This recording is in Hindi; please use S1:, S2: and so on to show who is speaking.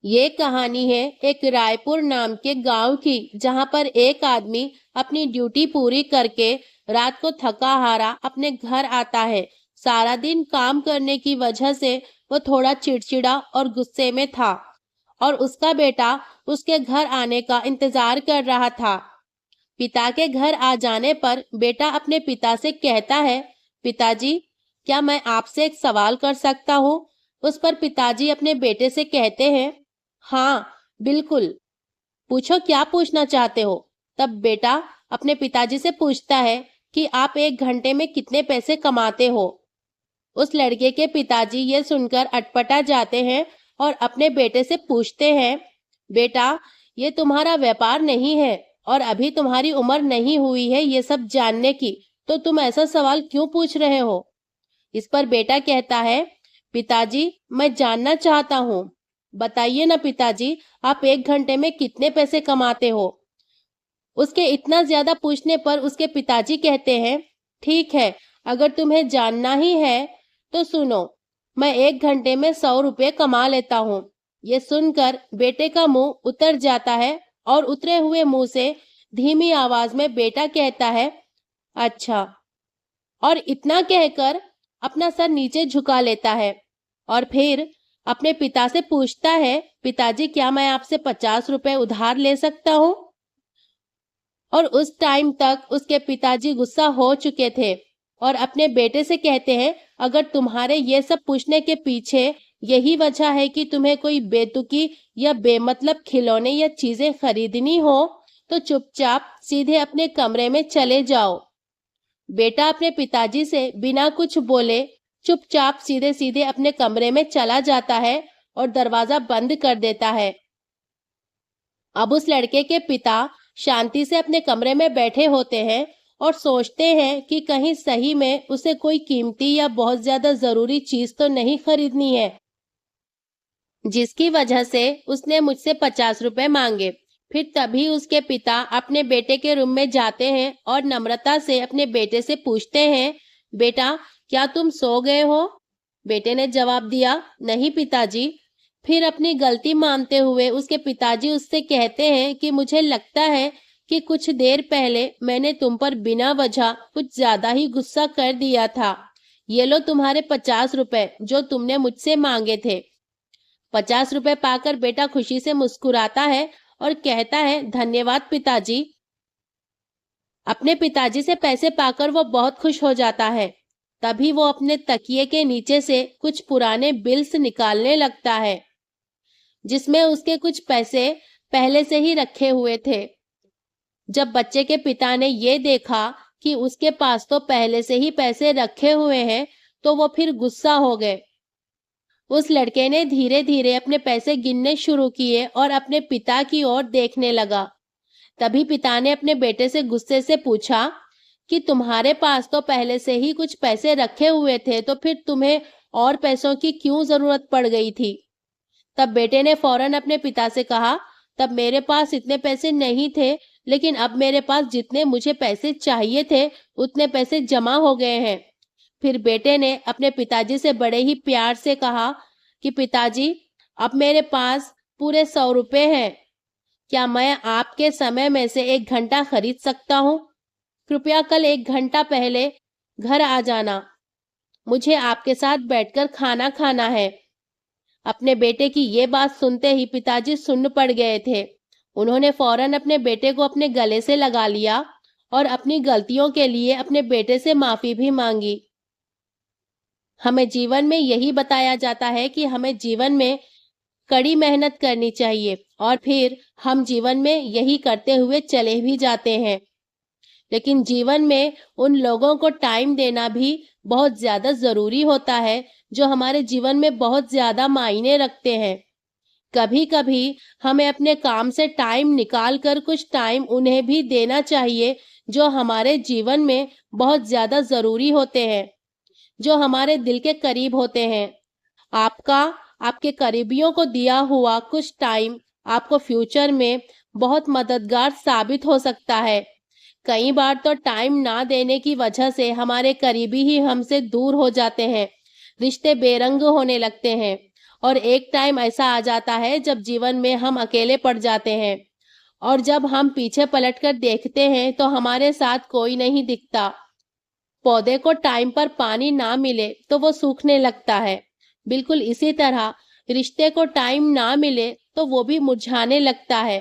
S1: ये कहानी है एक रायपुर नाम के गांव की, जहां पर एक आदमी अपनी ड्यूटी पूरी करके रात को थका हारा अपने घर आता है। सारा दिन काम करने की वजह से वो थोड़ा चिड़चिड़ा और गुस्से में था और उसका बेटा उसके घर आने का इंतजार कर रहा था। पिता के घर आ जाने पर बेटा अपने पिता से कहता है, पिताजी, क्या मैं आपसे एक सवाल कर सकता हूँ? उस पर पिताजी अपने बेटे से कहते हैं, हाँ, बिल्कुल, पूछो, क्या पूछना चाहते हो? तब बेटा अपने पिताजी से पूछता है कि आप एक घंटे में कितने पैसे कमाते हो? उस लड़के के पिताजी ये सुनकर अटपटा जाते हैं और अपने बेटे से पूछते हैं, बेटा, ये तुम्हारा व्यापार नहीं है और अभी तुम्हारी उम्र नहीं हुई है ये सब जानने की, तो तुम ऐसा सवाल क्यों पूछ रहे हो? इस पर बेटा कहता है, पिताजी, मैं जानना चाहता हूँ। बताइए ना पिताजी, आप एक घंटे में कितने पैसे कमाते हो? उसके इतना ज्यादा पूछने पर उसके पिताजी कहते हैं, ठीक है, अगर तुम्हें जानना ही है तो सुनो, मैं एक घंटे में 100 रुपये कमा लेता हूँ। ये सुनकर बेटे का मुंह उतर जाता है और उतरे हुए मुंह से धीमी आवाज में बेटा कहता है, अच्छा, और इतना कहकर अपना सर नीचे झुका लेता है और फिर अपने पिता से पूछता है, पिताजी, क्या मैं आपसे 50 रुपए उधार ले सकता हूँ? और उस टाइम तक उसके पिताजी गुस्सा हो चुके थे और अपने बेटे से कहते हैं, अगर तुम्हारे ये सब पूछने के पीछे यही वजह है कि तुम्हें कोई बेतुकी या बेमतलब खिलौने या चीजें खरीदनी हो, तो चुपचाप सीधे अपने कमरे में चले जाओ। बेटा अपने पिताजी से बिना कुछ बोले चुपचाप सीधे सीधे अपने कमरे में चला जाता है और दरवाजा बंद कर देता है। अब उस लड़के के पिता शांति से अपने कमरे में बैठे होते हैं और सोचते हैं कि कहीं सही में उसे कोई कीमती या बहुत ज्यादा जरूरी चीज तो नहीं खरीदनी है, जिसकी वजह से उसने मुझसे 50 रुपए मांगे। फिर तभी उसके पिता अपने बेटे के रूम में जाते हैं और नम्रता से अपने बेटे से पूछते हैं, बेटा, क्या तुम सो गए हो? बेटे ने जवाब दिया, नहीं पिताजी। फिर अपनी गलती मानते हुए उसके पिताजी उससे कहते हैं कि मुझे लगता है कि कुछ देर पहले मैंने तुम पर बिना वजह कुछ ज्यादा ही गुस्सा कर दिया था। ये लो तुम्हारे 50 रुपए जो तुमने मुझसे मांगे थे। 50 रुपए पाकर बेटा खुशी से मुस्कुराता है और कहता है, धन्यवाद पिताजी। अपने पिताजी से पैसे पाकर वो बहुत खुश हो जाता है। तभी वो अपने तकिए के नीचे से कुछ पुराने बिल्स निकालने लगता है, जिसमें उसके कुछ पैसे पहले से ही रखे हुए थे। जब बच्चे के पिता ने ये देखा कि उसके पास तो पहले से ही पैसे रखे हुए हैं, तो वो फिर गुस्सा हो गए। उस लड़के ने धीरे धीरे अपने पैसे गिनने शुरू किए और अपने पिता की ओर देखने लगा। तभी पिता ने अपने बेटे से गुस्से से पूछा कि तुम्हारे पास तो पहले से ही कुछ पैसे रखे हुए थे, तो फिर तुम्हें और पैसों की क्यों जरूरत पड़ गई थी? तब बेटे ने फौरन अपने पिता से कहा, तब मेरे पास इतने पैसे नहीं थे, लेकिन अब मेरे पास जितने मुझे पैसे चाहिए थे उतने पैसे जमा हो गए हैं। फिर बेटे ने अपने पिताजी से बड़े ही प्यार से कहा कि पिताजी, अब मेरे पास पूरे 100 रुपए हैं। क्या मैं आपके समय में से एक घंटा खरीद सकता हूँ? कृपया कल एक घंटा पहले घर आ जाना, मुझे आपके साथ बैठकर खाना खाना है। अपने बेटे की ये बात सुनते ही पिताजी सुन्न पड़ गए थे। उन्होंने फौरन अपने बेटे को अपने गले से लगा लिया और अपनी गलतियों के लिए अपने बेटे से माफी भी मांगी। हमें जीवन में यही बताया जाता है कि हमें जीवन में कड़ी मेहनत करनी चाहिए और फिर हम जीवन में यही करते हुए चले भी जाते हैं। लेकिन जीवन में उन लोगों को टाइम देना भी बहुत ज्यादा जरूरी होता है जो हमारे जीवन में बहुत ज्यादा मायने रखते हैं। कभी कभी हमें अपने काम से टाइम निकाल कर कुछ टाइम उन्हें भी देना चाहिए जो हमारे जीवन में बहुत ज्यादा जरूरी होते हैं, जो हमारे दिल के करीब होते हैं। आपका आपके करीबियों को दिया हुआ कुछ टाइम आपको फ्यूचर में बहुत मददगार साबित हो सकता है। कई बार तो टाइम ना देने की वजह से हमारे करीबी ही हमसे दूर हो जाते हैं, रिश्ते बेरंग होने लगते हैं और एक टाइम ऐसा आ जाता है जब जीवन में हम अकेले पड़ जाते हैं और जब हम पीछे पलटकर देखते हैं तो हमारे साथ कोई नहीं दिखता। पौधे को टाइम पर पानी ना मिले तो वो सूखने लगता है। बिल्कुल इसी तरह रिश्ते को टाइम ना मिले तो वो भी मुरझाने लगता है।